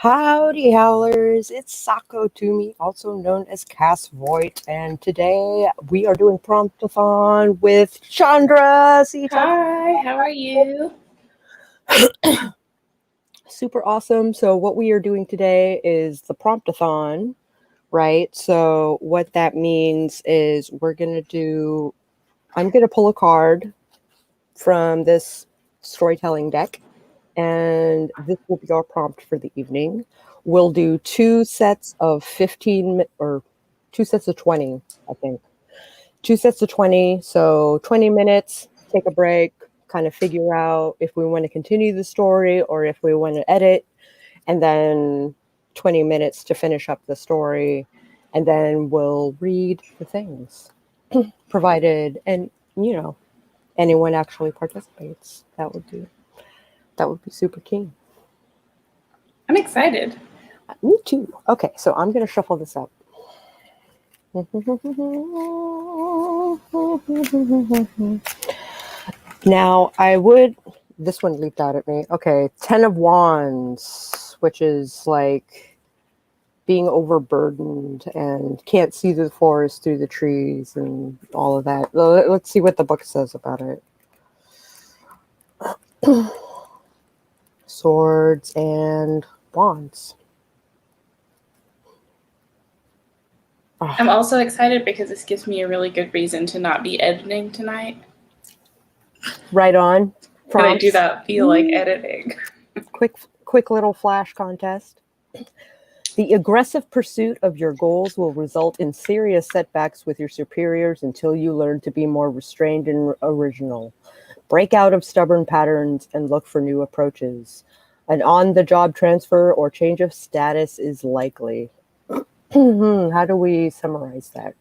Howdy, Howlers! It's Sako Toomey, also known as Cass Voigt, and today we are doing Promptathon with Chandra. See Chandra? Hi, how are you? Super awesome. So, what we are doing today is the Promptathon, right? So, what that means is I'm going to pull a card from this storytelling deck, and this will be our prompt for the evening. We'll do two sets of 15 or two sets of 20, I think. Two sets of 20. So 20 minutes, take a break, kind of figure out if we want to continue the story or if we want to edit, and then 20 minutes to finish up the story. And then we'll read the things, provided, and anyone actually participates. That would be super keen. I'm excited. Me too. Okay, so I'm going to shuffle this up. Now, this one leaped out at me. Okay, 10 of Wands, which is like being overburdened and can't see the forest through the trees and all of that. Let's see what the book says about it. Swords and Wands. I'm also excited because this gives me a really good reason to not be editing tonight. Right on. But I do not feel like editing. Quick little flash contest. The aggressive pursuit of your goals will result in serious setbacks with your superiors until you learn to be more restrained and original. Break out of stubborn patterns and look for new approaches. An on-the-job transfer or change of status is likely. How do we summarize that?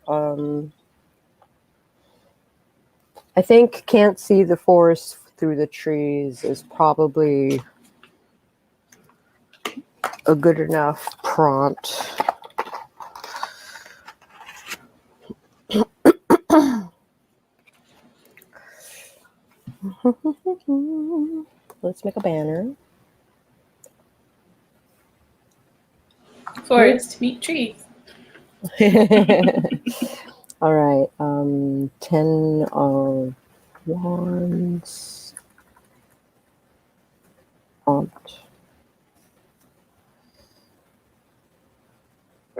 I think can't see the forest through the trees is probably a good enough prompt. Let's make a banner. Forest meet trees. All right. 10 of Wands. Prompt.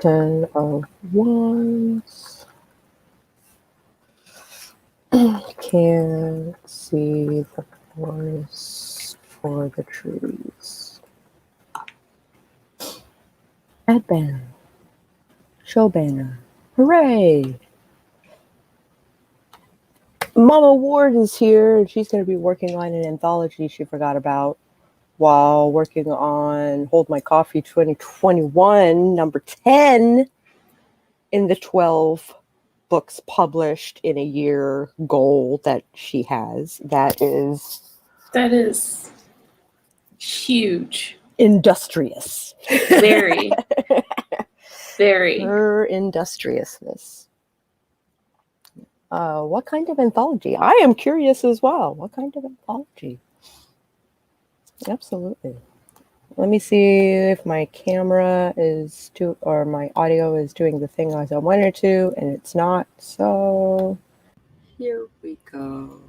10 of Wands. Can't see the forest for the trees. Add banner. Show banner. Hooray! Mama Ward is here, and she's going to be working on an anthology she forgot about while working on Hold My Coffee 2021, number 10 in the 12 books published in a year goal that she has. That is huge. Industrious. Very. Very. Her industriousness. What kind of anthology? I am curious as well. What kind of anthology? Absolutely. Let me see if my camera or my audio is doing the thing as I wanted it to, and it's not. So here we go.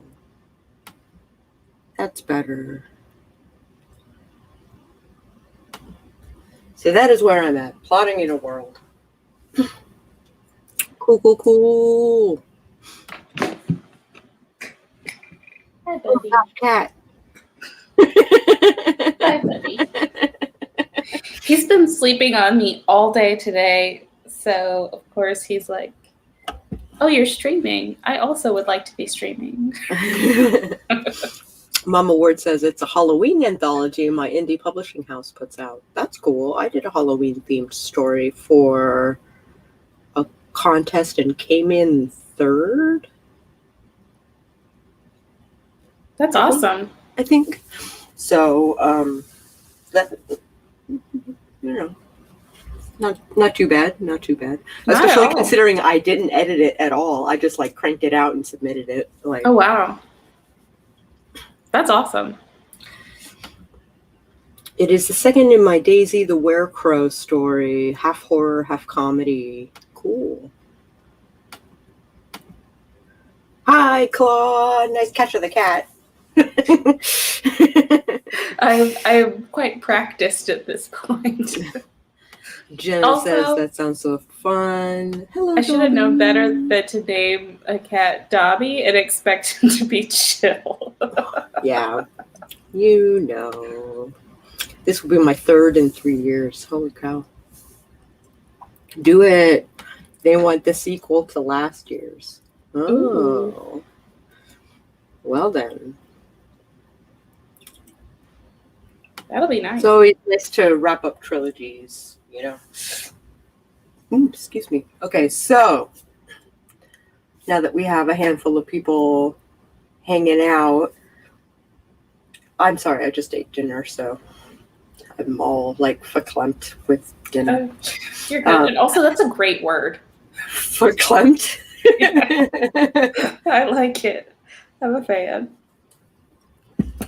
That's better. So that is where I'm at, plotting in a world. Cool. Hi, buddy. Cat. Hi, buddy. He's been sleeping on me all day today, so of course he's like, "Oh, you're streaming. I also would like to be streaming." Mama Ward says it's a Halloween anthology my indie publishing house puts out. That's cool. I did a Halloween-themed story for a contest and came in 3rd. That's awesome. I think. So, that, not too bad. Especially considering I didn't edit it at all. I just cranked it out and submitted it. Oh, wow. That's awesome. It is the second in my Daisy the Werecrow story. Half horror, half comedy. Cool. Hi, Claw. Nice catch of the cat. I'm quite practiced at this point. Jenna Also, says that sounds so fun. Hello, I should have known Dobby. better than to name a cat Dobby and expect him to be chill. Yeah, you know. This will be my third in 3 years. Holy cow. Do it. They want the sequel to last year's. Oh. Ooh. Well then. That'll be nice. So it's nice to wrap up trilogies, you know. Excuse me. Okay, so now that we have a handful of people hanging out, I'm sorry, I just ate dinner, so I'm all like verklempt with dinner. You're good. And also, that's a great word. Verklempt? Yeah. I like it. I'm a fan.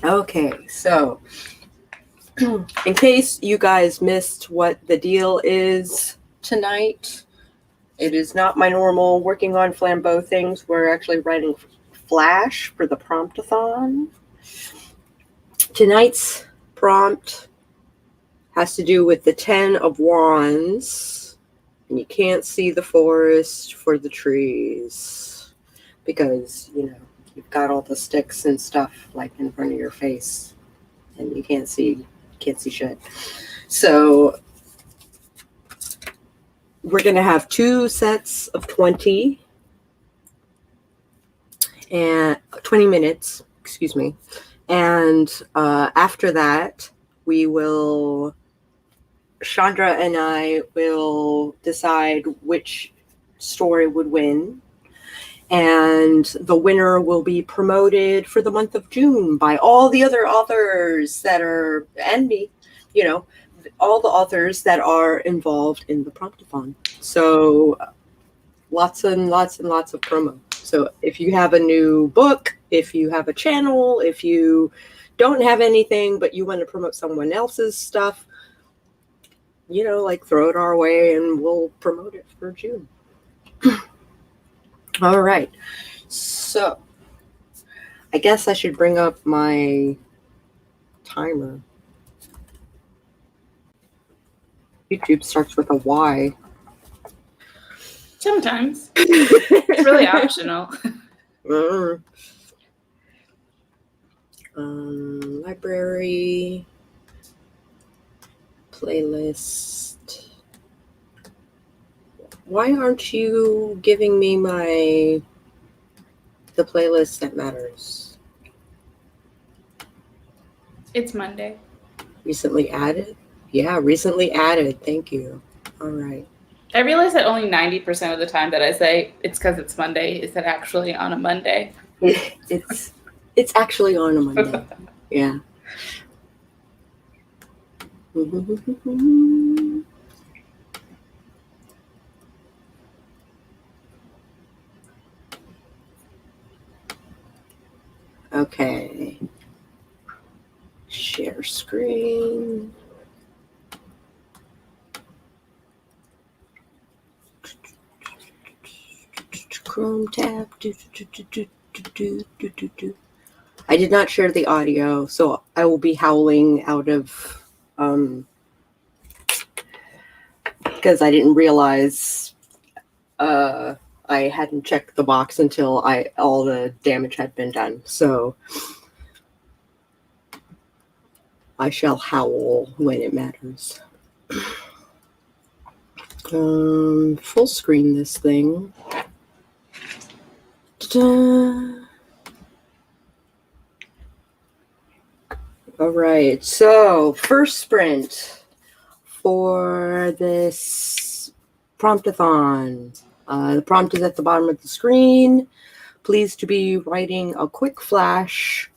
Okay, so in case you guys missed what the deal is tonight, it is not my normal working on Flambeau things. We're actually writing Flash for the Promptathon. Tonight's prompt has to do with the 10 of Wands, and you can't see the forest for the trees because, you know, you've got all the sticks and stuff like in front of your face, and you can't see shit. So we're going to have 2 sets of 20 and 20 minutes, excuse me. And after that, Chandra and I will decide which story would win. And the winner will be promoted for the month of June by all the other authors that are, and me, you know, all the authors that are involved in the Promptathon. So lots and lots and lots of promo. So if you have a new book, if you have a channel, if you don't have anything, but you want to promote someone else's stuff, you know, like throw it our way and we'll promote it for June. All right. So I guess I should bring up my timer. YouTube starts with a Y. Sometimes. It's really optional. Library. Playlist. Why aren't you giving me the playlist that matters? It's Monday. Recently added? Yeah, recently added. Thank you. All right. I realize that only 90% of the time that I say it's because it's Monday is that actually on a Monday. It's actually on a Monday. Yeah. Okay. Share screen. Chrome tab. I did not share the audio, so I will be howling out of because I didn't realize I hadn't checked the box until all the damage had been done. So I shall howl when it matters. Full screen this thing. Ta-da. All right, so first sprint for this Promptathon. The prompt is at the bottom of the screen. Please to be writing a quick flash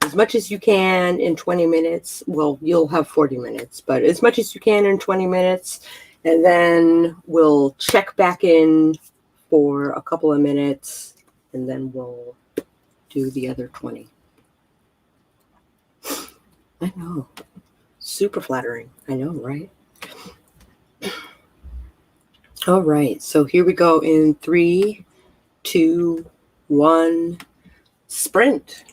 as much as you can in 20 minutes. Well, you'll have 40 minutes, but as much as you can in 20 minutes. And then we'll check back in for a couple of minutes, and then we'll do the other 20. I know. Super flattering. I know, right? All right. So here we go in 3, 2, 1, sprint.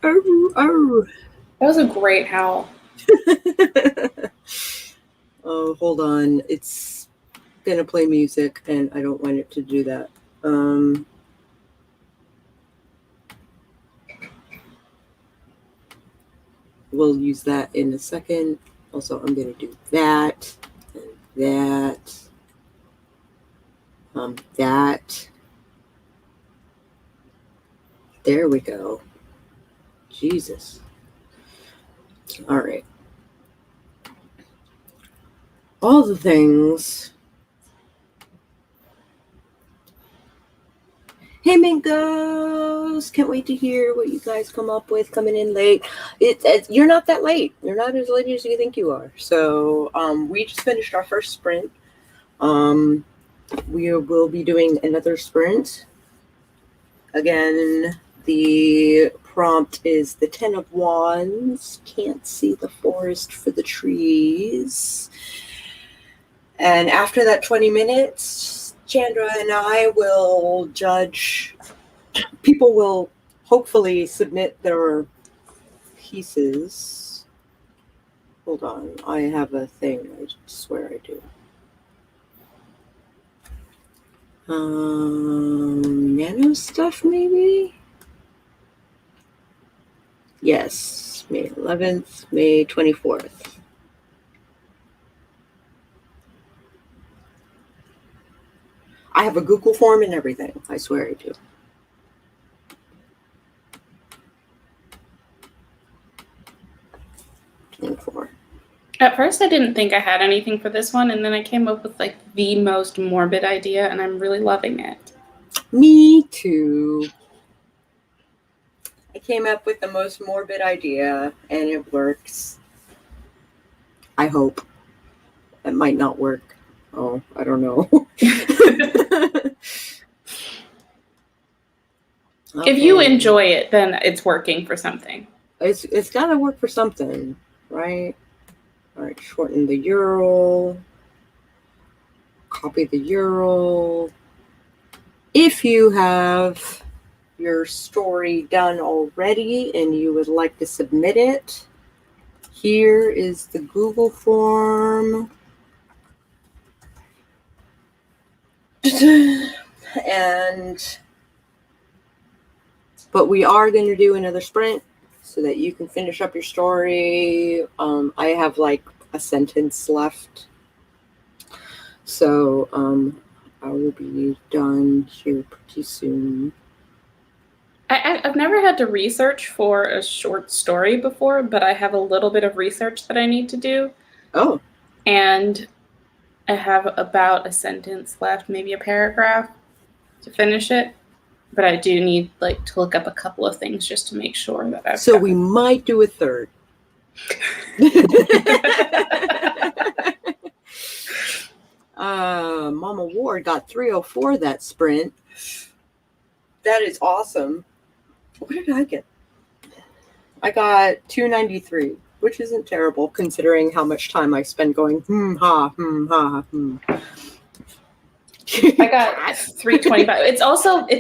Oh, That was a great howl. oh, hold on. It's gonna play music, and I don't want it to do that. We'll use that in a second. Also, I'm gonna do that and that. That. There we go. Jesus. All right. All the things. Hey, Minkos! Can't wait to hear what you guys come up with coming in late. You're not that late. You're not as late as you think you are. So we just finished our first sprint. We will be doing another sprint. Again, the prompt is the 10 of Wands. Can't see the forest for the trees. And after that 20 minutes, Chandra and I will judge. People will hopefully submit their pieces. Hold on, I have a thing. I swear I do. Nano stuff, maybe? Yes, May 11th, May 24th. I have a Google form and everything. I swear I do. At first, I didn't think I had anything for this one, and then I came up with like the most morbid idea, and I'm really loving it. Me too. I came up with the most morbid idea, and it works. I hope. It might not work. Oh, I don't know. If you enjoy it, then it's working for something. It's got to work for something, right? All right, shorten the URL. Copy the URL. If you have your story done already and you would like to submit it, here is the Google form. But we are going to do another sprint so that you can finish up your story. I have like a sentence left. So I will be done here pretty soon. I've never had to research for a short story before, but I have a little bit of research that I need to do. Oh. And I have about a sentence left, maybe a paragraph to finish it. But I do need like to look up a couple of things just to make sure that I've. So we might do a third. Mama Ward got 304 that sprint. That is awesome. What did I get? I got 293, which isn't terrible considering how much time I spend going ha. I got 325. It's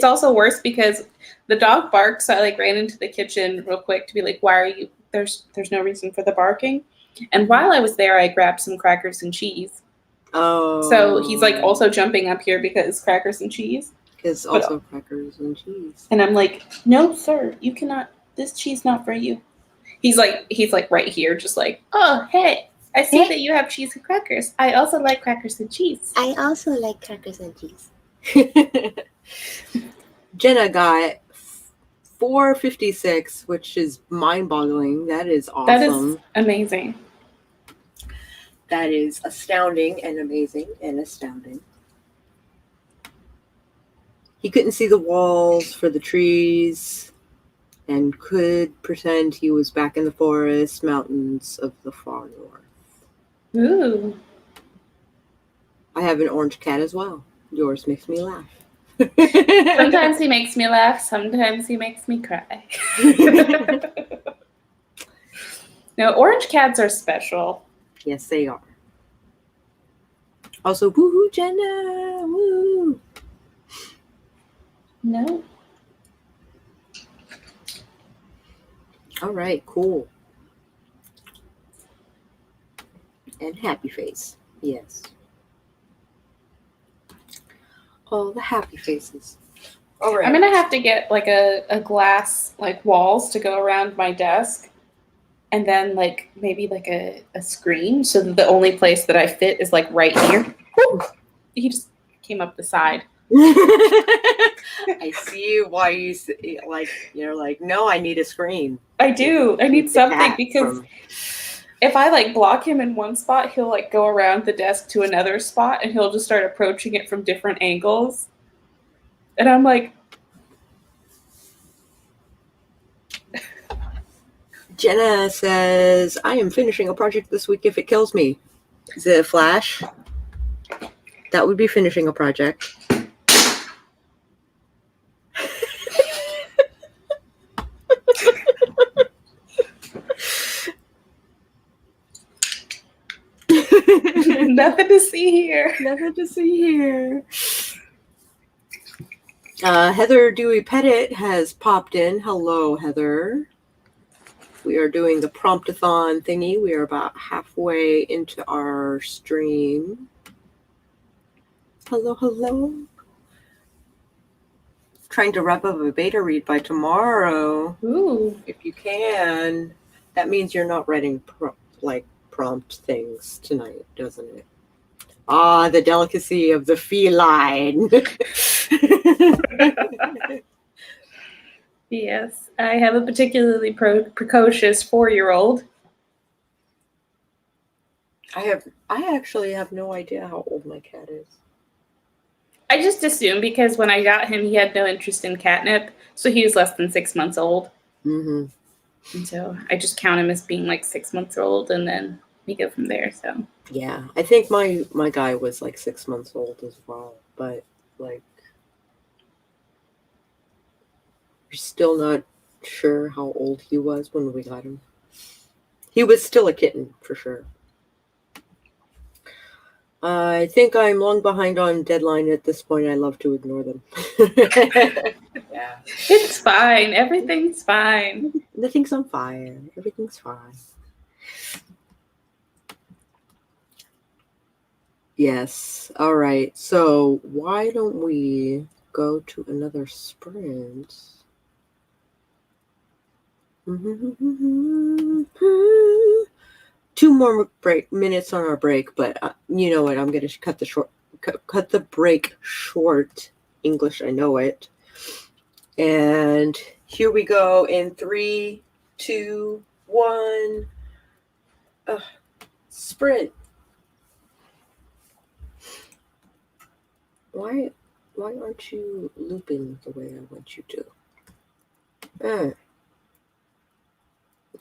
also worse because the dog barks. So I like ran into the kitchen real quick to be like, why are you there's no reason for the barking. And while I was there, I grabbed some crackers and cheese. Oh. So he's like also jumping up here because crackers and cheese. Because also crackers and cheese. And I'm like, no, sir, you cannot. This cheese not for you. He's like right here, just like, oh, hey, I see that you have cheese and crackers. I also like crackers and cheese. I also like crackers and cheese. Jenna got 456, which is mind-boggling. That is awesome. That is amazing. That is astounding and amazing and astounding. He couldn't see the walls for the trees and could pretend he was back in the forest mountains of the far north. Ooh. I have an orange cat as well. Yours makes me laugh. Sometimes he makes me laugh. Sometimes he makes me cry. No, orange cats are special. Yes, they are. Also, woohoo, Jenna! Woo! No. All right, cool. And happy face. Yes. All the happy faces. All right. I'm gonna have to get like a glass like walls to go around my desk, and then like maybe like a screen so that the only place that I fit is like right here. Woo! He just came up the side. I see why you're like, no, I need a screen. I do. I need Keep the something cat because from- if I like block him in one spot, he'll like go around the desk to another spot and he'll just start approaching it from different angles. And I'm like, Jenna says, I am finishing a project this week if it kills me. Is it a flash? That would be finishing a project. nothing to see here. Nothing to see here. Heather Dewey Pettit has popped in. Hello, Heather. We are doing the Promptathon thingy. We are about halfway into our stream. Hello, hello. Trying to wrap up a beta read by tomorrow. Ooh. If you can. That means you're not writing prompt things tonight, doesn't it? Ah, the delicacy of the feline. Yes, I have a particularly precocious 4-year-old. I actually have no idea how old my cat is. I just assumed because when I got him, he had no interest in catnip, so he was less than 6 months old. Mm-hmm. And so I just count him as being like 6 months old, and then we go from there. So Yeah, I think my guy was like 6 months old as well, but like we're still not sure how old he was when we got him. He was still a kitten for sure. I think I'm long behind on deadline at this point. I love to ignore them. Yeah. it's fine. Everything's fine. Nothing's on fire. Everything's fine. Yes. All right. So why don't we go to another sprint? Two more minutes on our break, but you know what? I'm going to cut the break short. English, I know it. And here we go in 3, 2, 1. Sprint. Why aren't you looping the way I want you to?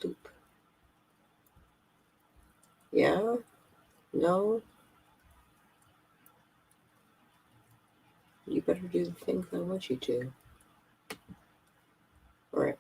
Loop. Yeah? No? You better do the things I want you to. All right.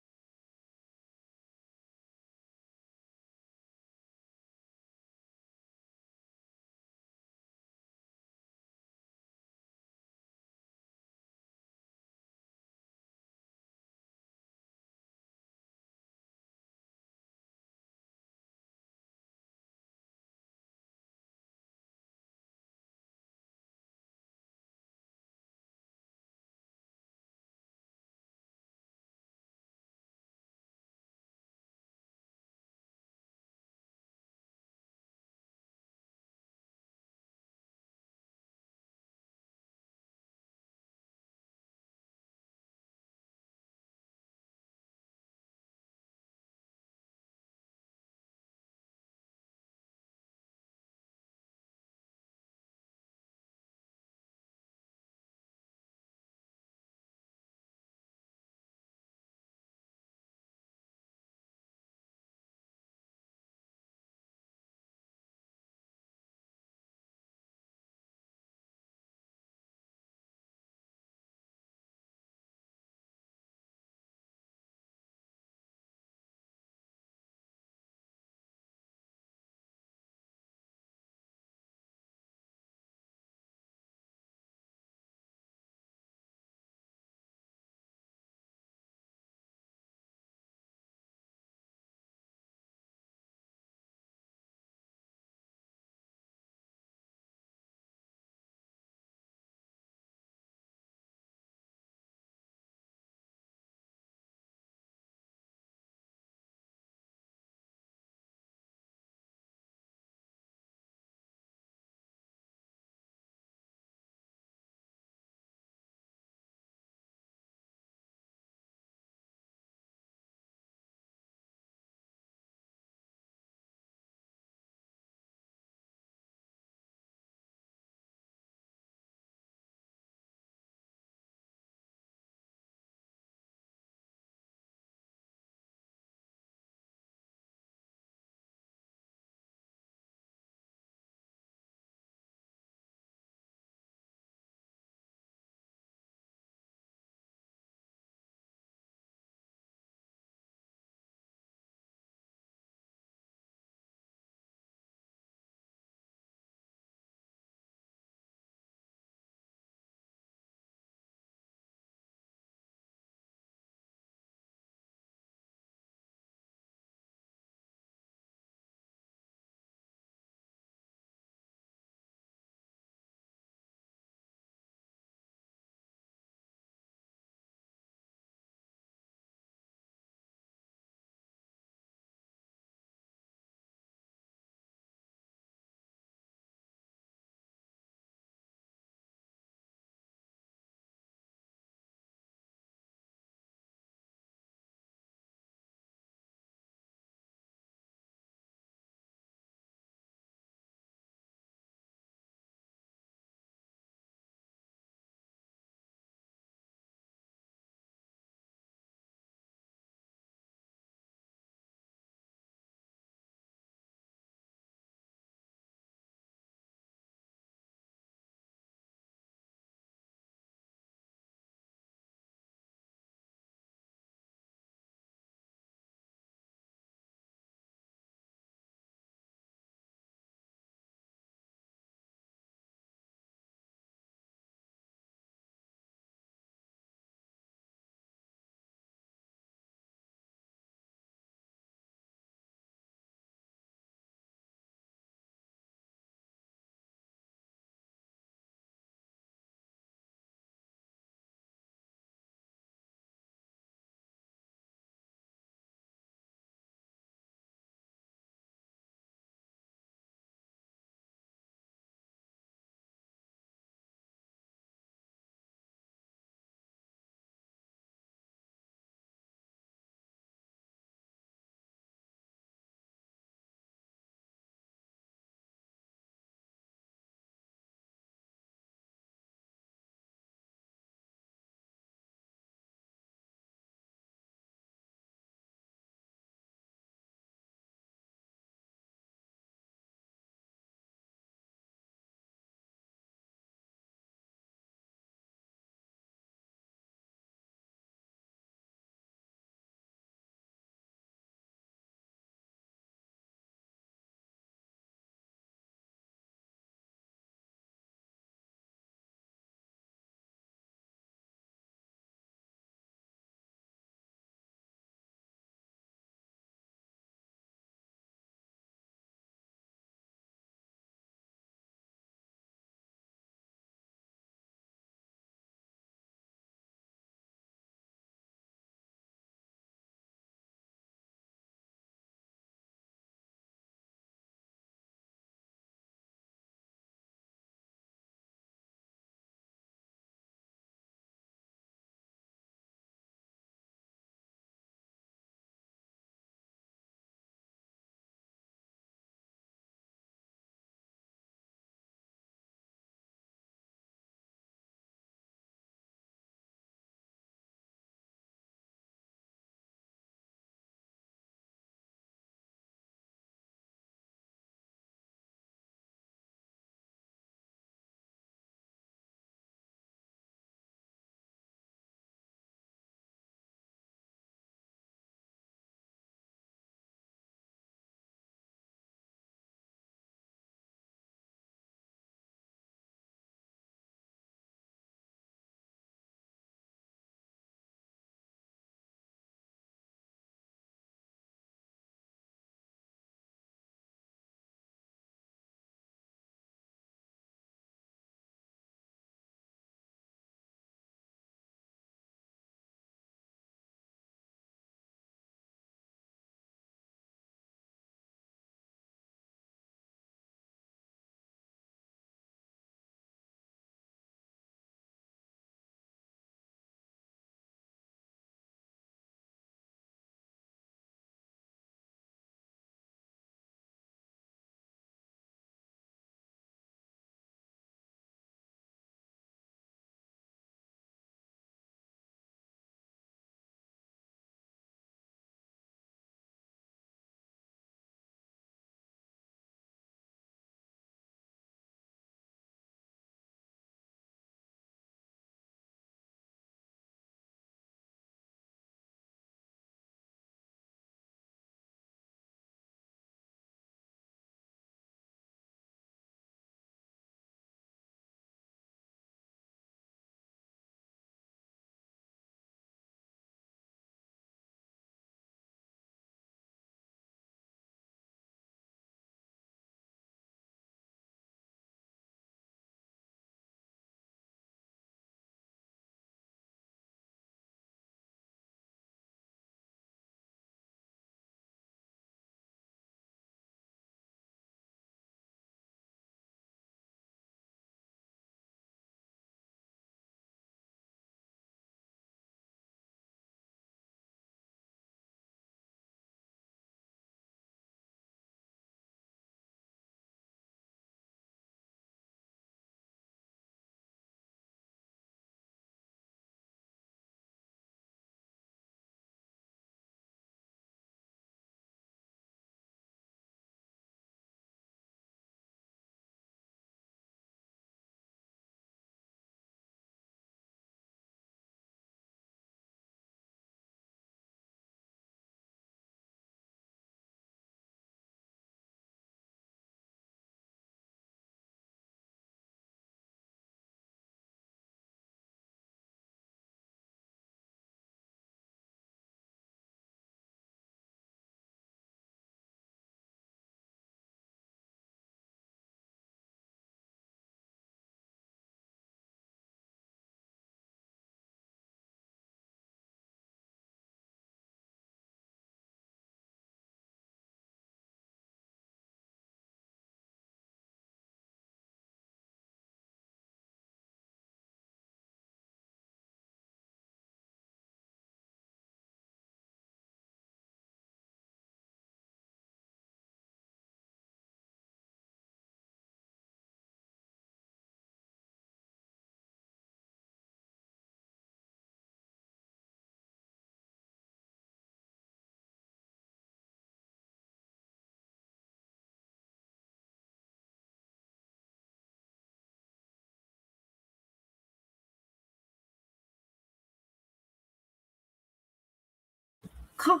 Ka,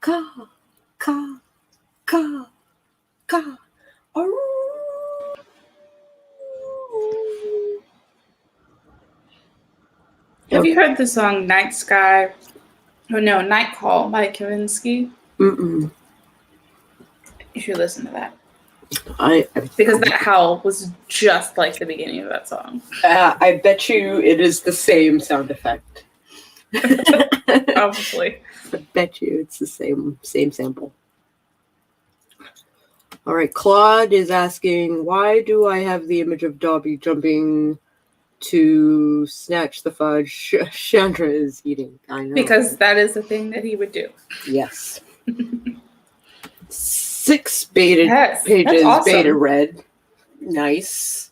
ka, ka, ka, ka. Have you heard the song Night Sky? Oh no, Night Call by Kavinsky? Mm-mm. You should listen to that. Because that howl was just like the beginning of that song. I bet you it is the same sound effect. Probably. I bet you it's the same sample. All right, Claude is asking, why do I have the image of Dobby jumping to snatch the fudge Chandra is eating? I know. Because that is the thing that he would do. Yes. 6 pages awesome. beta read. Nice.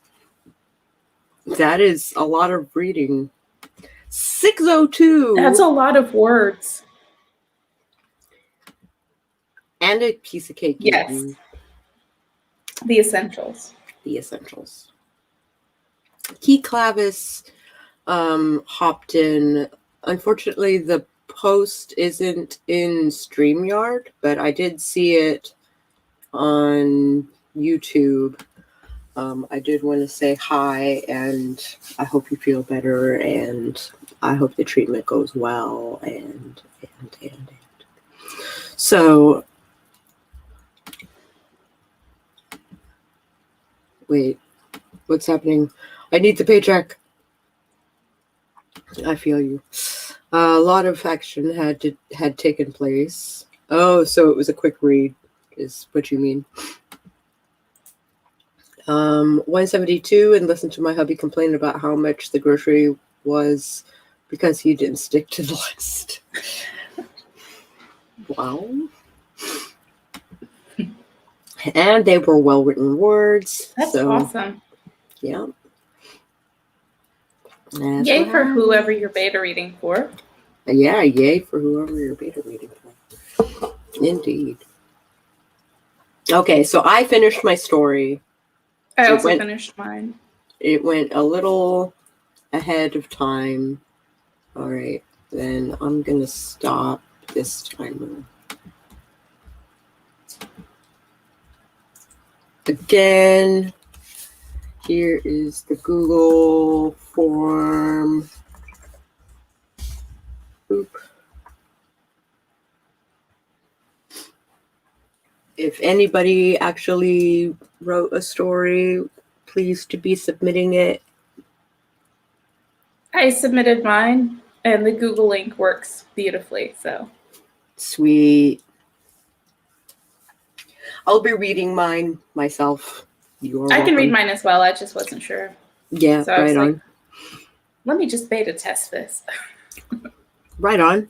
That is a lot of reading. 602. That's a lot of words. And a piece of cake. Yes. Eaten. The essentials. The essentials. Key Clavis hopped in. Unfortunately, the post isn't in StreamYard, but I did see it on YouTube. I did want to say hi, and I hope you feel better, and I hope the treatment goes well, and. So, wait, what's happening? I need the paycheck. I feel you. A lot of action had taken place. Oh, so it was a quick read, is what you mean. 172, and listen to my hubby complain about how much the grocery was because he didn't stick to the list. Wow. And they were well-written words. That's awesome. Yeah. Yay for whoever you're beta reading for. Yeah, yay for whoever you're beta reading for. Indeed. Okay, so I finished my story. I also finished mine. It went a little ahead of time. All right, then I'm going to stop this timer. Again, here is the Google form. Oop. If anybody actually wrote a story, please to be submitting it. I submitted mine, and the Google link works beautifully. So Sweet. I'll be reading mine myself. I can read mine as well. I just wasn't sure. Yeah, so right on. Let me just beta test this. Right on.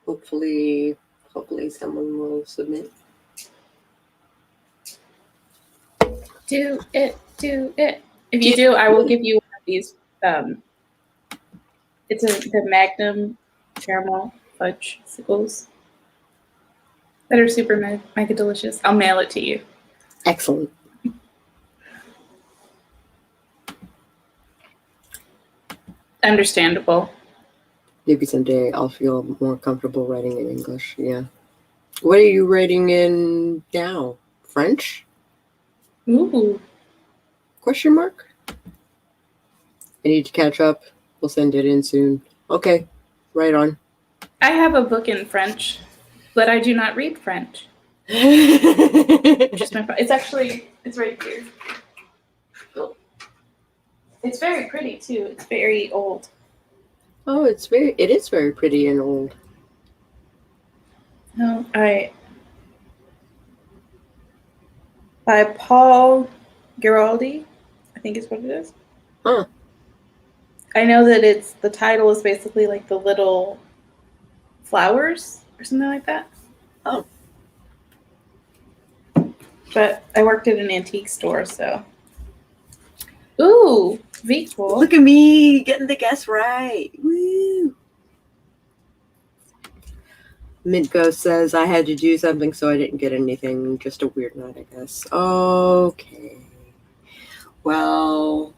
Hopefully someone will submit. Do it. If you do, I will give you one of these. It's the Magnum caramel fudge sickles that are super mega delicious. I'll mail it to you. Excellent. Understandable. Maybe someday I'll feel more comfortable writing in English. Yeah. What are you writing in now? French? Ooh. Question mark? I need to catch up. We'll send it in soon. Okay. Right on. I have a book in French, but I do not read French. It's right here. It's very pretty too. It's very old. Oh, it is very pretty and old. No, by Paul Giraldi, I think is what it is. Huh. I know that the title is basically like the little flowers or something like that. Oh. But I worked at an antique store, so. Ooh, very cool. Look at me getting the guess right. Woo. Mint Ghost says I had to do something, so I didn't get anything. Just a weird night, I guess. Okay. Well,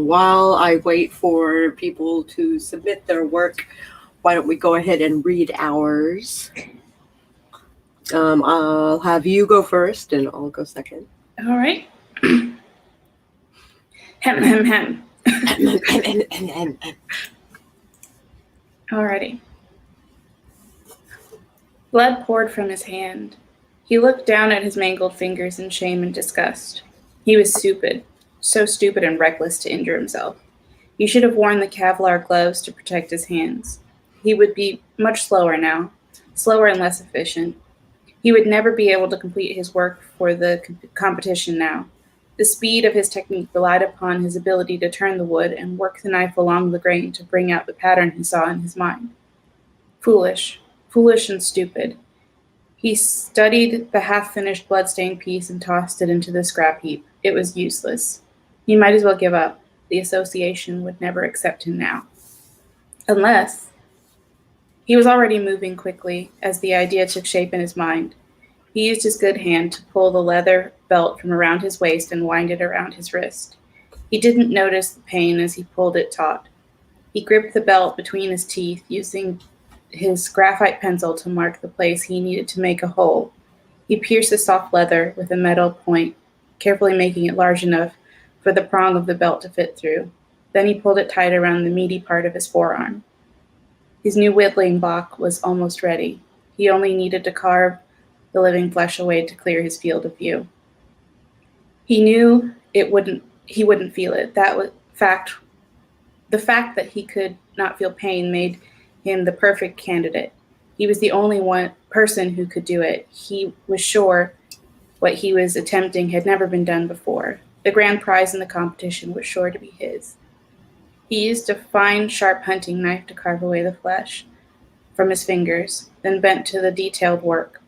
While I wait for people to submit their work, why don't we go ahead and read ours? I'll have you go first, and I'll go second. All right. Hem. Alrighty. Blood poured from his hand. He looked down at his mangled fingers in shame and disgust. He was stupid, so stupid and reckless to injure himself. He should have worn the Kevlar gloves to protect his hands. He would be much slower now, slower and less efficient. He would never be able to complete his work for the competition now. The speed of his technique relied upon his ability to turn the wood and work the knife along the grain to bring out the pattern he saw in his mind. Foolish and stupid. He studied the half-finished blood-stained piece and tossed it into the scrap heap. It was useless. He might as well give up. The association would never accept him now. Unless... He was already moving quickly as the idea took shape in his mind. He used his good hand to pull the leather belt from around his waist and wind it around his wrist. He didn't notice the pain as he pulled it taut. He gripped the belt between his teeth, using his graphite pencil to mark the place he needed to make a hole. He pierced the soft leather with a metal point, carefully making it large enough for the prong of the belt to fit through. Then he pulled it tight around the meaty part of his forearm. His new whittling block was almost ready. He only needed to carve the living flesh away to clear his field of view. He knew he wouldn't feel it. The fact that he could not feel pain made him the perfect candidate. He was the only person who could do it. He was sure what he was attempting had never been done before. The grand prize in the competition was sure to be his. He used a fine, sharp hunting knife to carve away the flesh from his fingers, then bent to the detailed work.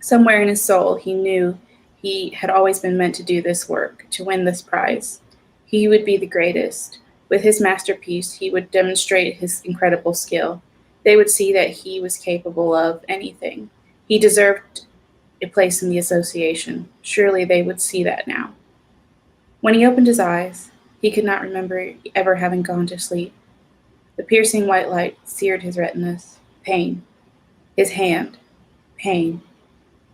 Somewhere in his soul, he knew he had always been meant to do this work, to win this prize. He would be the greatest. With his masterpiece, he would demonstrate his incredible skill. They would see that he was capable of anything. He deserved a place in the association. Surely they would see that now. When he opened his eyes, he could not remember ever having gone to sleep. The piercing white light seared his retinas. Pain. His hand. Pain.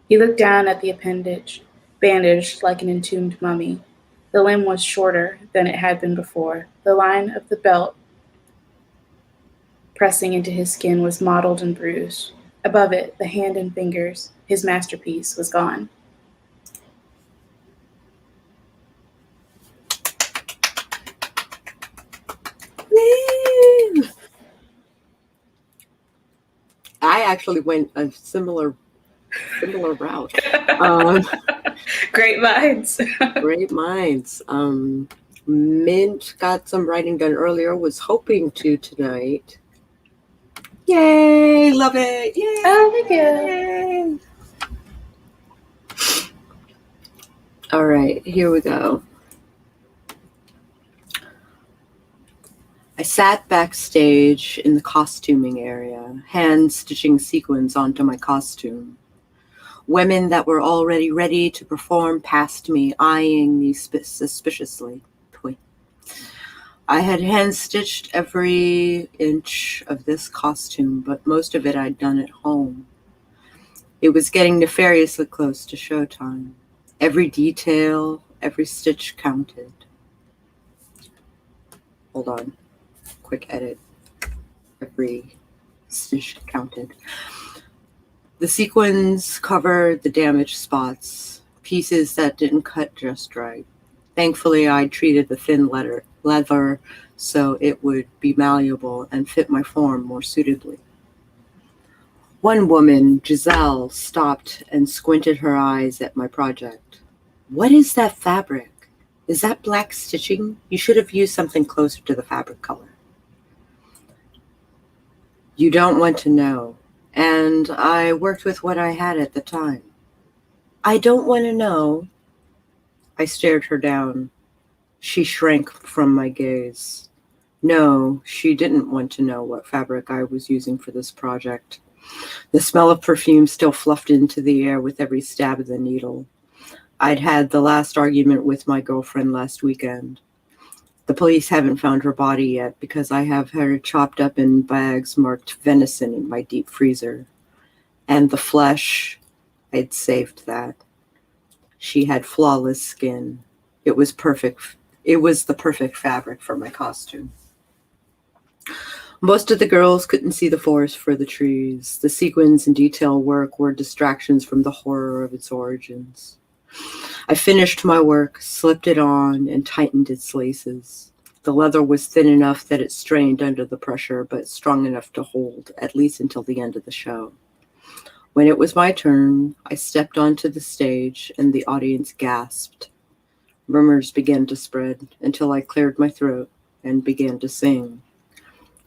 He looked down at the appendage, bandaged like an entombed mummy. The limb was shorter than it had been before. The line of the belt pressing into his skin was mottled and bruised. Above it, the hand and fingers, his masterpiece, was gone. I actually went a similar route. Great minds. Great minds. Mint got some writing done earlier, was hoping to tonight. Yay! Love it! Yay! Oh, thank you. All right, here we go. I sat backstage in the costuming area, hand stitching sequins onto my costume. Women that were already ready to perform passed me, eyeing me suspiciously. I had hand-stitched every inch of this costume, but most of it I'd done at home. It was getting nefariously close to showtime. Every detail, every stitch counted. Hold on. Quick edit. Every stitch counted. The sequins covered the damaged spots, pieces that didn't cut just right. Thankfully, I treated the thin leather so it would be malleable and fit my form more suitably. One woman, Giselle, stopped and squinted her eyes at my project. What is that fabric? Is that black stitching? You should have used something closer to the fabric color. You don't want to know. And I worked with what I had at the time. I don't want to know. I stared her down. She shrank from my gaze. No, she didn't want to know what fabric I was using for this project. The smell of perfume still fluffed into the air with every stab of the needle. I'd had the last argument with my girlfriend last weekend. The police haven't found her body yet because I have her chopped up in bags marked venison in my deep freezer. And the flesh, I'd saved that. She had flawless skin. It was perfect. It was the perfect fabric for my costume. Most of the girls couldn't see the forest for the trees. The sequins and detail work were distractions from the horror of its origins. I finished my work, slipped it on, and tightened its laces. The leather was thin enough that it strained under the pressure, but strong enough to hold, at least until the end of the show. When it was my turn, I stepped onto the stage, and the audience gasped. Murmurs began to spread until I cleared my throat and began to sing.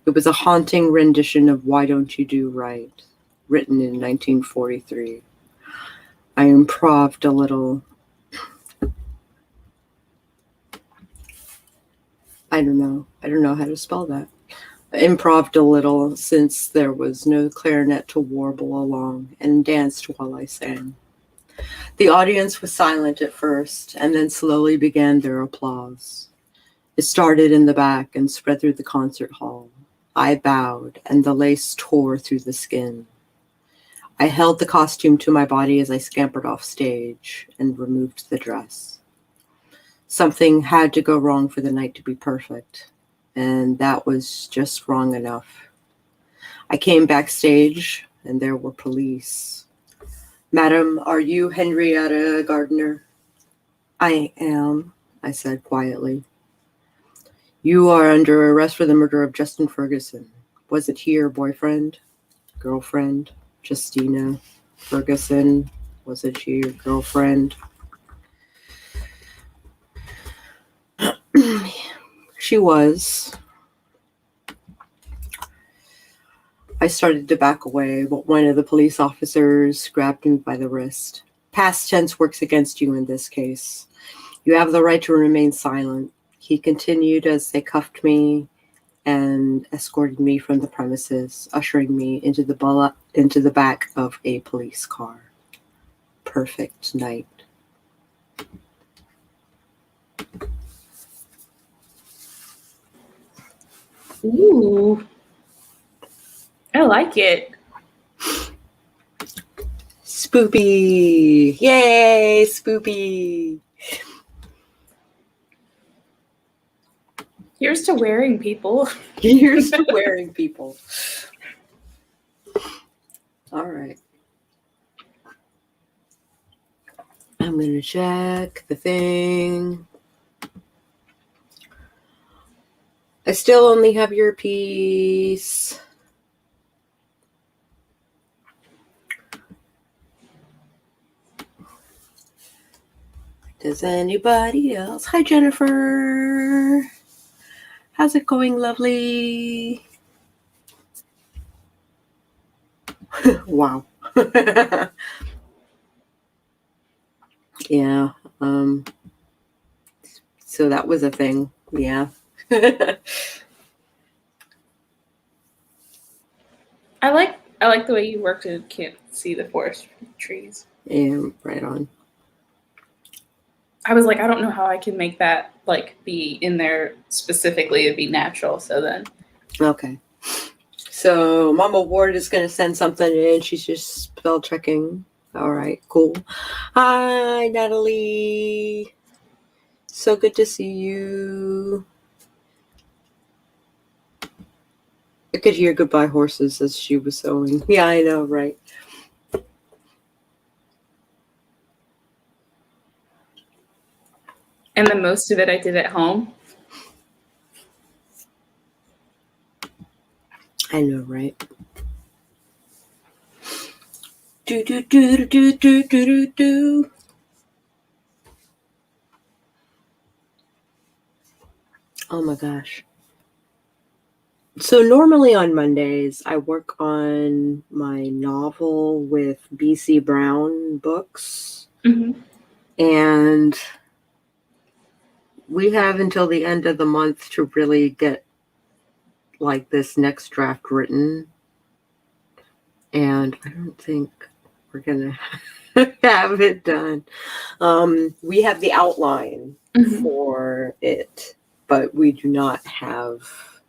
It was a haunting rendition of Why Don't You Do Right, written in 1943. I improv'd a little. I don't know how to spell that. Improv'd a little since there was no clarinet to warble along, and danced while I sang. The audience was silent at first, and then slowly began their applause. It started in the back and spread through the concert hall. I bowed, and the lace tore through the skin. I held the costume to my body as I scampered off stage and removed the dress. Something had to go wrong for the night to be perfect, and that was just wrong enough. I came backstage, and there were police. "Madam, are you Henrietta Gardner?" "I am," I said quietly. "You are under arrest for the murder of Justin Ferguson. Wasn't he your boyfriend? Girlfriend? Justina Ferguson? Wasn't she your girlfriend?" She was. I started to back away, but one of the police officers grabbed me by the wrist. "Past tense works against you in this case. You have the right to remain silent," he continued as they cuffed me and escorted me from the premises, ushering me into the back of a police car. Perfect night. Ooh. I like it. Spoopy! Yay, spoopy! Here's to wearing people. Here's to wearing people. All right. I'm going to check the thing. I still only have your piece. Does anybody else? Hi, Jennifer. How's it going, lovely? Wow. Yeah. So that was a thing. Yeah. I like the way you worked and can't see the forest from the trees. Yeah, right on. I was like, I don't know how I can make that like be in there specifically. It'd be natural. So then, Okay. So Mama Ward is going to send something in. She's just spell checking. All right, cool. Hi, Natalie. So good to see you. I could hear goodbye horses as she was sewing. Yeah, I know, right? and the most of it I did at home. I know, right? Do do do do do do do do. Oh my gosh. So normally on Mondays, I work on my novel with BC Brown Books. Mm-hmm. And we have until the end of the month to really get like this next draft written. And I don't think we're going to have it done. We have the outline for it. but we do not have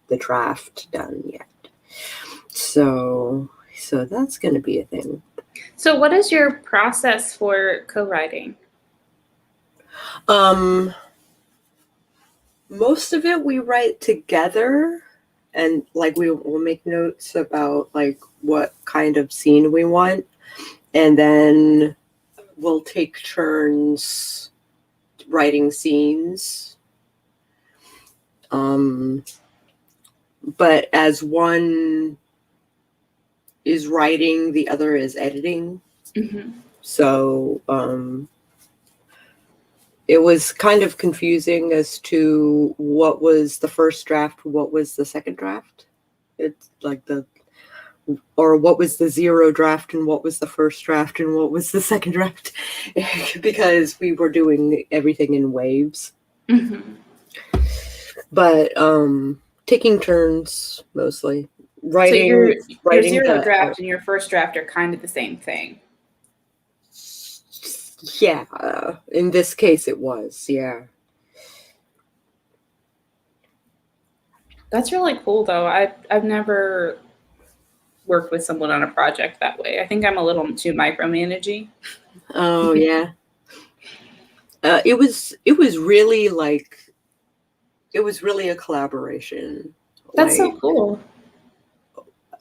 the draft done yet. So that's going to be a thing. So what is your process for co-writing? Most of it we write together, and like we'll make notes about like what kind of scene we want, and then we'll take turns writing scenes. But as one is writing, the other is editing. Mm-hmm. So it was kind of confusing as to what was the first draft, what was the second draft. It's like or what was the zero draft and what was the first draft and what was the second draft, because we were doing everything in waves. Mm-hmm. But taking turns mostly. So your zero the, draft and your first draft are kind of the same thing. Yeah, in this case it was, yeah. That's really cool, though. I've never worked with someone on a project that way. I think I'm a little too micromanaging. Oh yeah. It was really like, it was really a collaboration. That's like, so cool.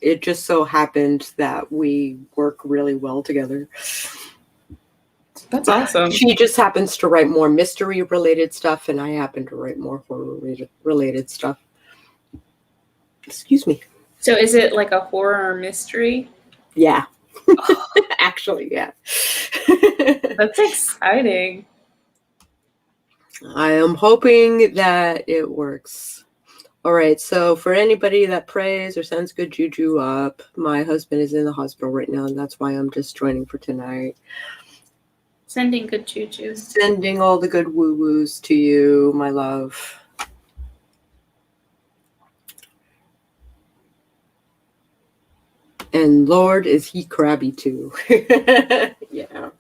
It just so happened that we work really well together. That's awesome. She just happens to write more mystery related stuff, and I happen to write more horror related stuff. Excuse me. So is it like a horror mystery? Yeah. Actually, yeah. That's exciting. I am hoping that it works. All right, so for anybody that prays or sends good juju up, my husband is in the hospital right now, and that's why I'm just joining for tonight. Sending good juju. Sending all the good woo-woos to you, my love. And Lord, is he crabby too. Yeah.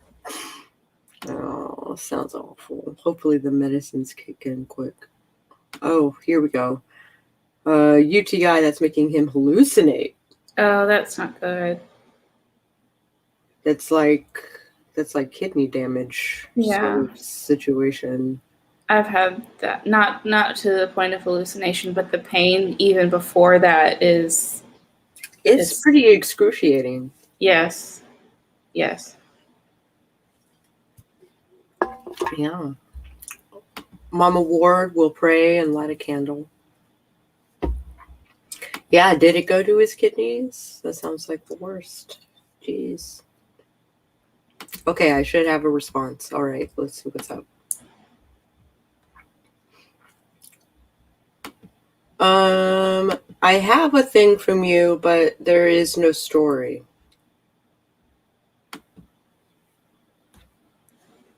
Oh, sounds awful. Hopefully the medicines kick in quick. Oh, here we go. UTI that's making him hallucinate. Oh, that's not good. That's like kidney damage sort of situation. I've had that. Not to the point of hallucination, but the pain even before that is... It's pretty excruciating. Yes. Yes. Yeah. Mama Ward will pray and light a candle. Yeah, did it go to his kidneys? That sounds like the worst. Jeez. Okay, I should have a response. All right, let's see what's up. I have a thing from you, but there is no story.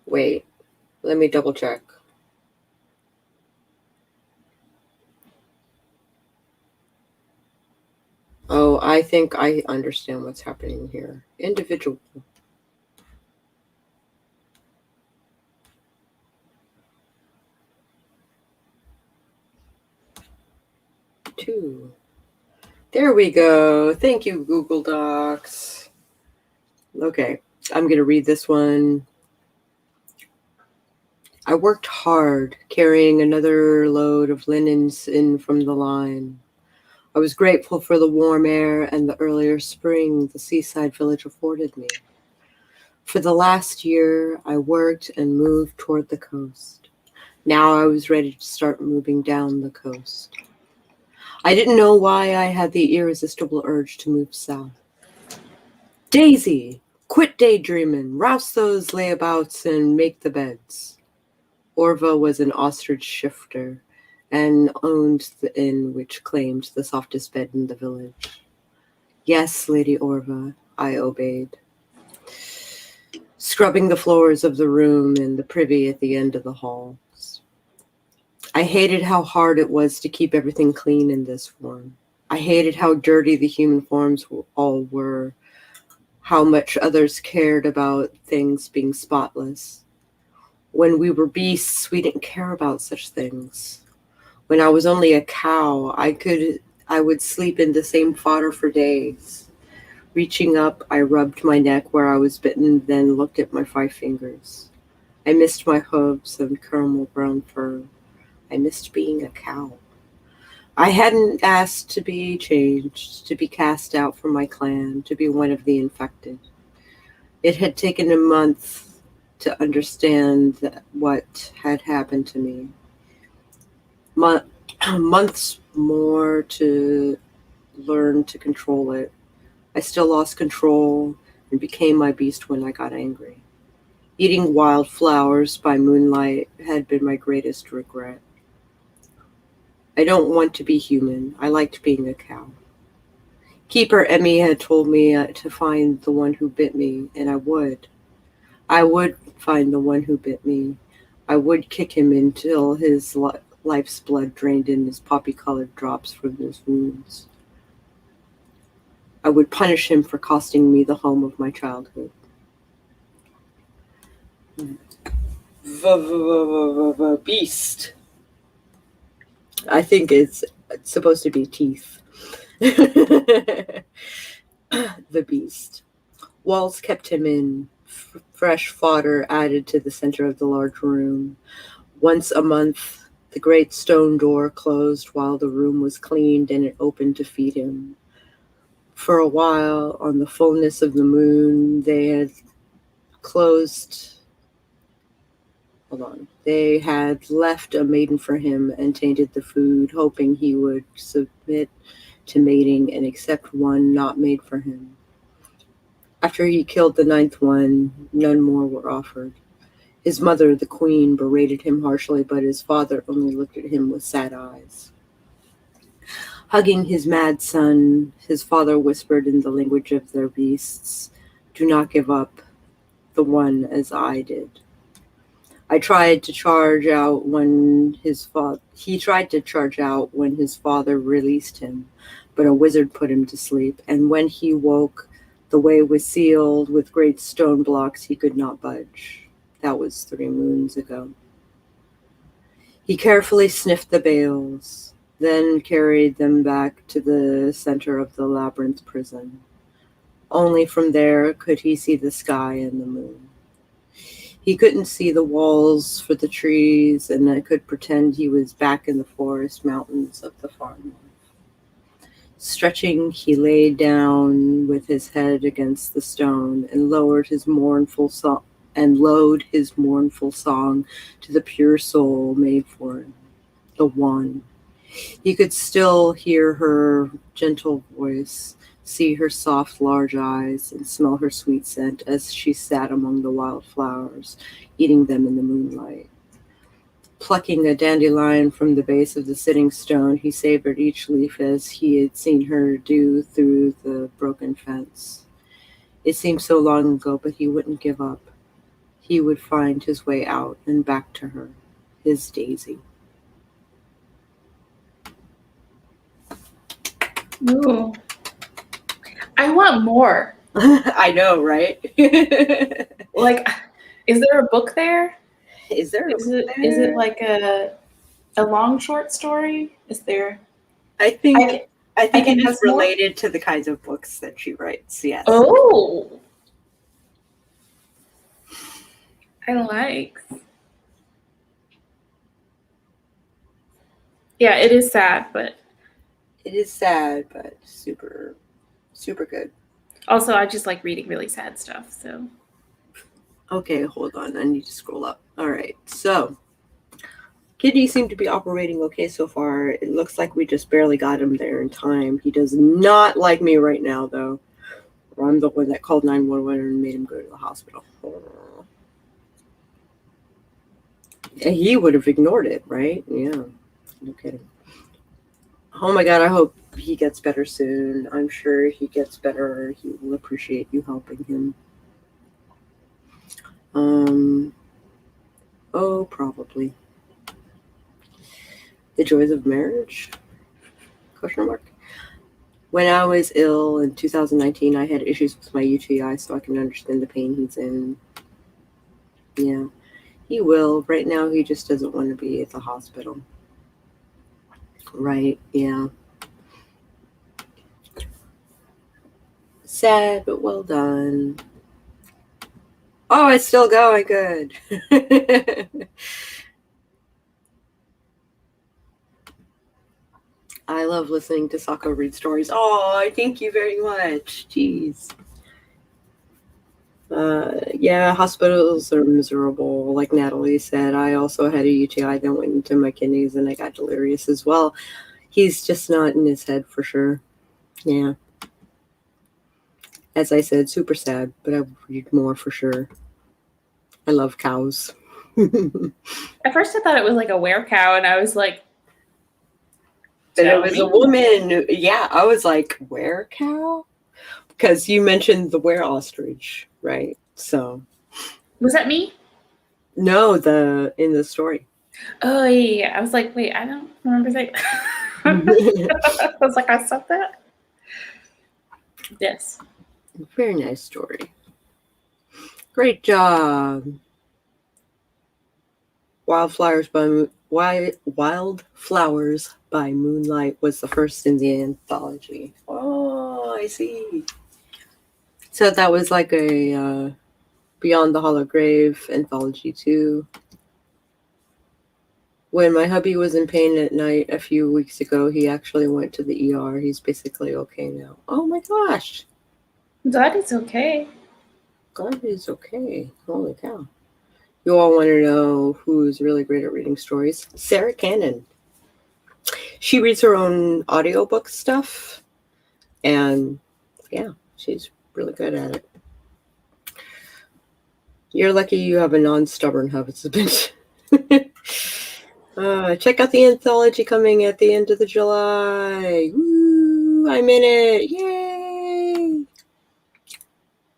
Wait, let me double check. Oh, I think I understand what's happening here. Individual. Two. There we go. Thank you, Google Docs. Okay, I'm going to read this one. I worked hard carrying another load of linens in from the line. I was grateful for the warm air and the earlier spring the seaside village afforded me. For the last year, I worked and moved toward the coast. Now I was ready to start moving down the coast. I didn't know why I had the irresistible urge to move south. Daisy, quit daydreaming, rouse those layabouts and make the beds. Orva was an ostrich shifter and owned the inn which claimed the softest bed in the village. Yes, Lady Orva, I obeyed. Scrubbing the floors of the room and the privy at the end of the halls. I hated how hard it was to keep everything clean in this form. I hated how dirty the human forms all were, how much others cared about things being spotless. When we were beasts, we didn't care about such things. When I was only a cow, I would sleep in the same fodder for days. Reaching up, I rubbed my neck where I was bitten, then looked at my 5 fingers. I missed my hooves and caramel brown fur. I missed being a cow. I hadn't asked to be changed, to be cast out from my clan, to be one of the infected. It had taken a month to understand what had happened to me. Months more to learn to control it. I still lost control and became my beast when I got angry. Eating wildflowers by moonlight had been my greatest regret. I don't want to be human. I liked being a cow. Keeper Emmy had told me to find the one who bit me, and I would. I would find the one who bit me. I would kick him until his life's blood drained in his poppy-colored drops from his wounds. I would punish him for costing me the home of my childhood. Beast. I think it's supposed to be teeth. The beast. Walls kept him in. Fresh fodder added to the center of the large room. Once a month, the great stone door closed while the room was cleaned, and it opened to feed him. For a while, on the fullness of the moon, they had left a maiden for him and tainted the food, hoping he would submit to mating and accept one not made for him. After he killed the 9th one, none more were offered. His mother, the queen, berated him harshly, but his father only looked at him with sad eyes. Hugging his mad son, his father whispered in the language of their beasts, "Do not give up the one as I did." He tried to charge out when his father released him, but a wizard put him to sleep, and when he woke, the way was sealed with great stone blocks he could not budge. That was 3 moons ago. He carefully sniffed the bales, then carried them back to the center of the labyrinth prison. Only from there could he see the sky and the moon. He couldn't see the walls for the trees, and I could pretend he was back in the forest mountains of the far north. Stretching, he lay down with his head against the stone and lowered his mournful song to the pure soul made for him, the one. He could still hear her gentle voice, see her soft large eyes, and smell her sweet scent as she sat among the wildflowers, eating them in the moonlight. Plucking a dandelion from the base of the sitting stone, he savored each leaf as he had seen her do through the broken fence. It seemed so long ago, but he wouldn't give up. He would find his way out and back to her, his Daisy. Ooh. I want more. I know, right? Like, is there a book there? Is it like a long short story? Is there? I think I can it is ask more? related to the kinds of books that she writes, yes. Oh, I like. Yeah, it is sad, but It is sad, but super, super good. also I just like reading really sad stuff. So Okay, hold on. I need to scroll up. All right, so kidneys seem to be operating okay so far. It looks like we just barely got him there in time. He does not like me right now, though. I'm the one that called 911 and made him go to the hospital. And he would have ignored it, right? Yeah, no kidding. Oh my God, I hope he gets better soon. I'm sure he gets better. He will appreciate you helping him. Probably. The joys of marriage? Question mark. When I was ill in 2019, I had issues with my UTI, so I can understand the pain he's in. Yeah, he will. Right now, he just doesn't want to be at the hospital. Right, yeah. Sad, but well done. Oh, it's still going good. I love listening to Sako read stories. Oh, thank you very much. Jeez. Yeah, hospitals are miserable. Like Natalie said, I also had a UTI that went into my kidneys and I got delirious as well. He's just not in his head for sure. Yeah. As I said, super sad, but I would read more for sure. I love cows. At first, I thought it was like a werecow, and I was like, But it tell was me. a woman. Yeah, I was like, where cow? Because you mentioned the were ostrich, right? So Was that me? no, in the story. Oh, yeah. I was like, wait, I don't remember saying I was like, I said that? Yes. Very nice story. Great job. Wildflowers by Moonlight was the first in the anthology. Oh, I see. So that was like a Beyond the Hollow Grave anthology too. When my hubby was in pain at night a few weeks ago, he actually went to the ER. He's basically okay now. Oh my gosh. That is okay. God is okay. Holy cow. You all want to know who's really great at reading stories? Sarah Cannon. She reads her own audiobook stuff. And yeah, she's really good at it. You're lucky you have a non-stubborn husband. Check out the anthology coming at the end of the July. Woo! I'm in it. Yay!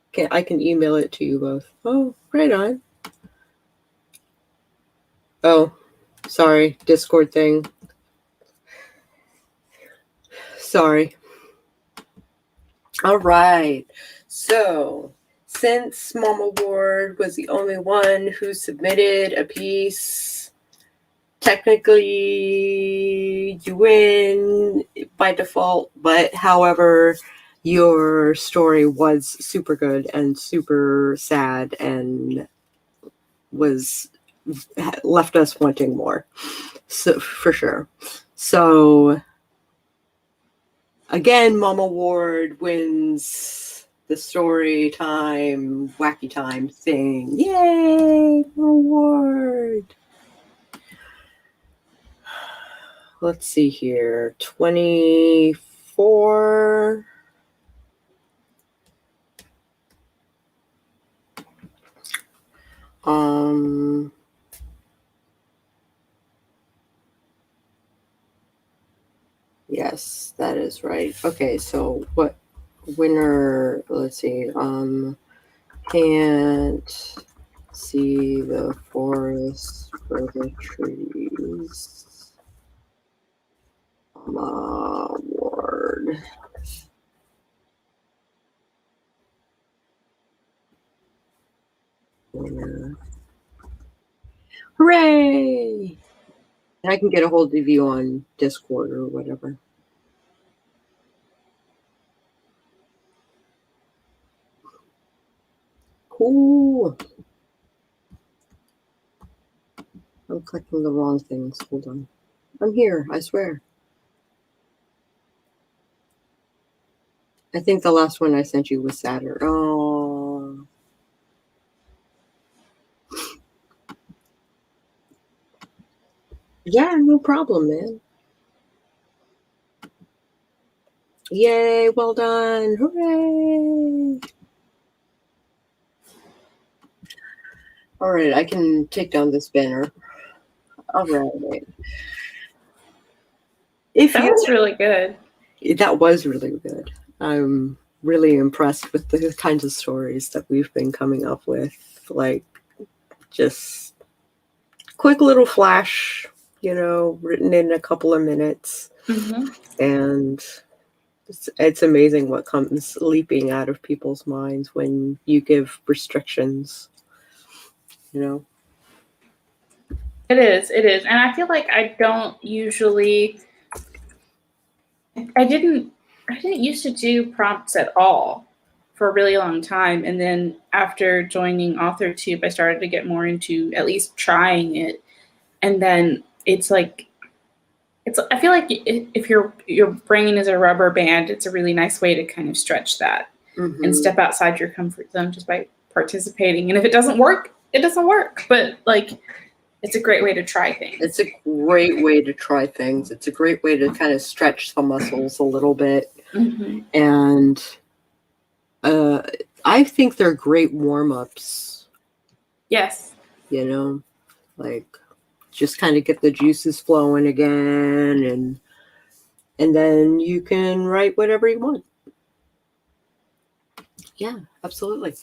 Okay, I can email it to you both. Oh, right on. Oh, sorry, Discord thing. Sorry. All right. So, since Mama Ward was the only one who submitted a piece, technically you win by default, but however, your story was super good and super sad and left us wanting more. So for sure. So again, Mama Ward wins the story time, wacky time thing. Yay, Mama Ward. Let's see here. 24. Yes, that is right. Okay, so what winner, let's see, can't see the forest for the trees. Ward. Winner. Hooray! I can get a hold of you on Discord or whatever. Cool. I'm clicking the wrong things. Hold on. I'm here, I swear. I think the last one I sent you was Saturn. Oh. Yeah, no problem, man. Yay, well done. Hooray. All right, I can take down this banner. All right. That was really good. That was really good. I'm really impressed with the kinds of stories that we've been coming up with. Like, just quick little flash, written in a couple of minutes. Mm-hmm. And it's amazing what comes leaping out of people's minds when you give restrictions, It is. And I feel like I don't usually I didn't used to do prompts at all for a really long time, and then after joining AuthorTube, I started to get more into at least trying it, and then it's like I feel like if your brain is a rubber band, it's a really nice way to kind of stretch that and step outside your comfort zone just by participating. And if it doesn't work, it doesn't work. But like, it's a great way to try things. It's a great way to try things. It's a great way to kind of stretch the muscles a little bit. Mm-hmm. And I think they're great warm-ups. Yes. You know, like just kind of get the juices flowing again, and then you can write whatever you want. Yeah, absolutely.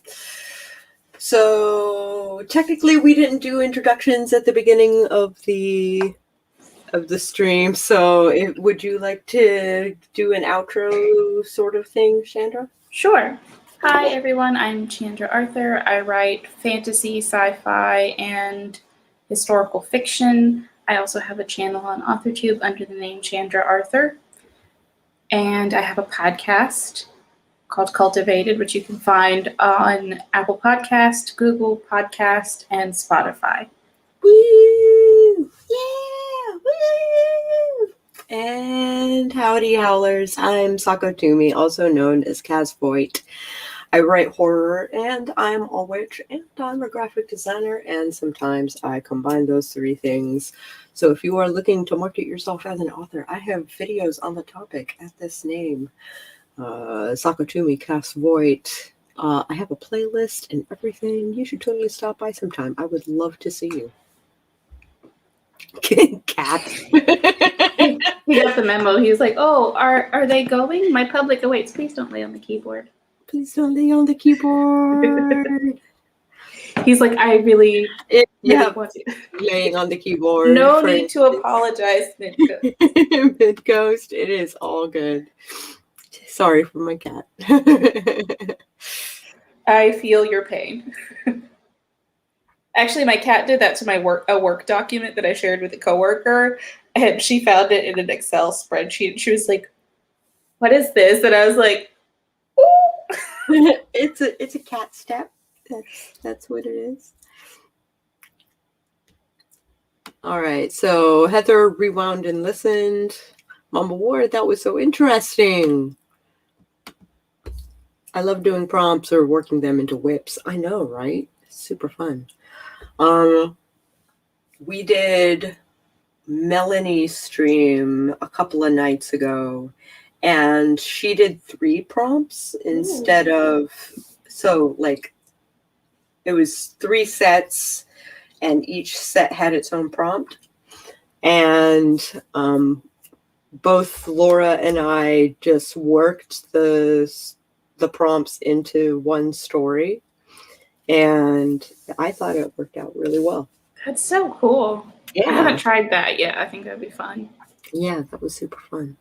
So technically we didn't do introductions at the beginning of the stream. So would you like to do an outro sort of thing, Chandra? Sure. Hi, everyone. I'm Chandra Arthur. I write fantasy, sci-fi, and historical fiction. I also have a channel on AuthorTube under the name Chandra Arthur. And I have a podcast called Cultivated, which you can find on Apple Podcast, Google Podcast, and Spotify. Woo! Yeah! Woo! And howdy, howlers. I'm Sako Toomey, also known as Kaz Voigt. I write horror, and I'm a witch, and I'm a graphic designer, and sometimes I combine those three things. So if you are looking to market yourself as an author, I have videos on the topic at this name. Sako Toomey, Kaz Voigt. I have a playlist and everything. You should totally stop by sometime. I would love to see you. Cat. He got the memo. He was like, "Oh, are they going? My public awaits. Please don't lay on the keyboard. Please don't lay on the keyboard." He's like, "I really want to." Laying on the keyboard. No need to apologize, Mid-Ghost. Mid-Ghost, it is all good. Sorry for my cat. I feel your pain. Actually, my cat did that to my work document that I shared with a coworker, and she found it in an Excel spreadsheet. And she was like, "What is this?" And I was like, "Ooh." It's a cat step. That's what it is. All right. So Heather rewound and listened. Mama Ward, that was so interesting. I love doing prompts or working them into whips. I know, right? It's super fun. We did Melanie's stream a couple of nights ago, and she did 3 prompts instead of, so like it was 3 sets, and each set had its own prompt. And both Laura and I just worked the prompts into one story. And I thought it worked out really well. That's so cool. Yeah. I haven't tried that yet. I think that'd be fun. Yeah, that was super fun.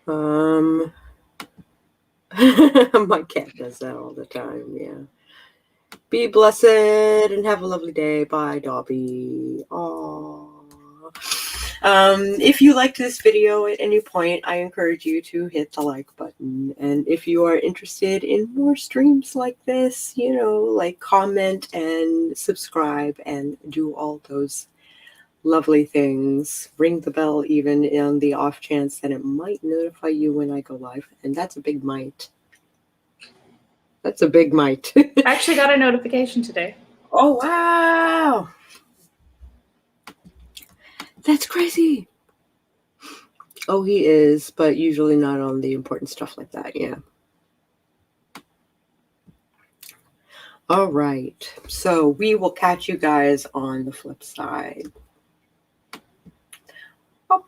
My cat does that all the time, yeah. Be blessed and have a lovely day. Bye, Dobby. Aww. If you liked this video at any point, I encourage you to hit the like button. And if you are interested in more streams like this, like comment and subscribe and do all those lovely things. Ring the bell even on the off chance that it might notify you when I go live. And that's a big might. That's a big might. I actually got a notification today. Oh, wow. That's crazy. Oh, he is, but usually not on the important stuff like that, yeah. All right. So we will catch you guys on the flip side. Bye.